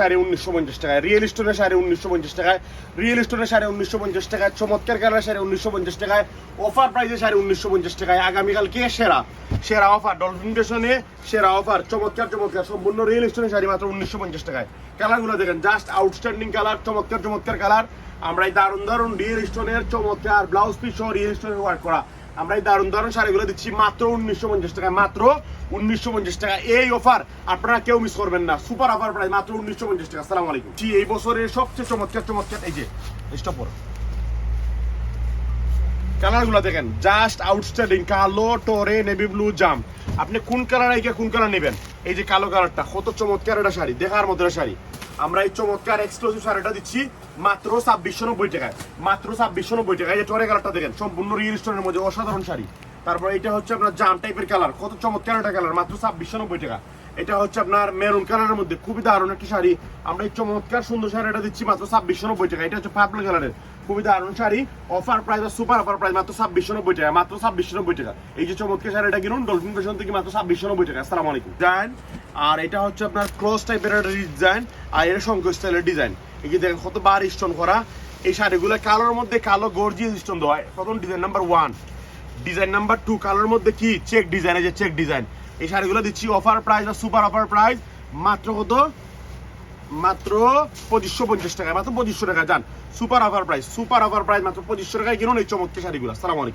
শাড়ি 1950 টাকায়, রিয়েল স্টোনের শাড়ি 1950 টাকায়, রিয়েল স্টোনের শাড়ি 1950 টাকায়, চমৎকার কালার শাড়ি 1950 টাকায়, অফার প্রাইসে শাড়ি 1950 টাকায়। আগামীকালকে সেরা অফার ডলফিন ফ্যাশনে, সেরা অফার চমৎকার সম্পূর্ণ রিয়েল স্টোনের শাড়ি মাত্র 1950 টাকায়। কালারগুলো দেখেন, জাস্ট আউটস্ট্যান্ডিং কালার, চমৎকার কালার। আমরা এই দারুণ রিয়েল স্টোনের চমৎকার ব্লাউজ পিস সহ রিয়েল স্টোনের ওয়ার্ক করা আমরা এই দারুণ শাড়িগুলো দিচ্ছি মাত্র 1950 টাকায়, মাত্র 1950 টাকা। এই অফার আপনারা কেউ মিস করবেন না, সুপার অফার প্রাইস মাত্র 1950 টাকা। আসসালামু আলাইকুম। জি, এই বছরের সবচেয়ে চমৎকার এই যে স্টপ করো, কালারগুলো দেখেন, জাস্ট আউটস্ট্যান্ডিং, কালো টোরে নেভি ব্লু জাম। আপনি কোন কালার আইকে কোন কালার নেবেন? এই যে কালো কালারটা কত চমৎকার একটা শাড়ি, দেখার মধ্যে শাড়ি। আমরা এই চমৎকার এক্সক্লুসিভ শাড়িটা দিচ্ছি মাত্র 2690 টাকায়, মাত্র 2690 টাকায়। এই যে টোরে কালারটা দেখেন, সম্পূর্ণ রিয়েল স্টোনের মধ্যে অসাধারণ শাড়ি। তারপর এটা হচ্ছে আপনার জাম টাইপের কালার, কত চমৎকার একটা কালার, মাত্র 2690 টাকা। এটা হচ্ছে আপনার মেরুন কালারের মধ্যে খুবই দারুণ একটা শাড়ি। আমরা এই চমৎকার সুন্দর শাড়িটা দিচ্ছি মাত্র 2690 টাকা। এটা হচ্ছে পার্পল কালারের খুবই দারুণ sari, offer price super offer price মাত্র 2690 টাকা, মাত্র 2690 টাকা। এই যে চমৎকার শাড়িটা কিনুন ডলফিন ফ্যাশন থেকে মাত্র 2690 টাকা। আসসালামু আলাইকুম। ডিজাইন, আর এটা হচ্ছে আপনার ক্রস টাইপের একটা ডিজাইন, আর এটা শঙ্খ স্টাইলের ডিজাইন। এই যে দেখেন কত বার স্টোন করা এই শাড়িগুলো, কালোর মধ্যে কালো গর্জিয়াস স্টোন দেওয়া। প্রথম ডিজাইন নাম্বার 1, ডিজাইন নাম্বার 2 কালোর মধ্যে কি চেক ডিজাইন, এই যে চেক ডিজাইন। এই শাড়িগুলো দিচ্ছি অফার প্রাইস বা সুপার অফার প্রাইস মাত্র কত? মাত্র 2550 টাকা, মাত্র 2500 টাকা। যান, সুপার অফার প্রাইস মাত্র 2500 টাকায় কিনুন এই চমৎকার শাড়িগুলো। আসসালামু আলাইকুম।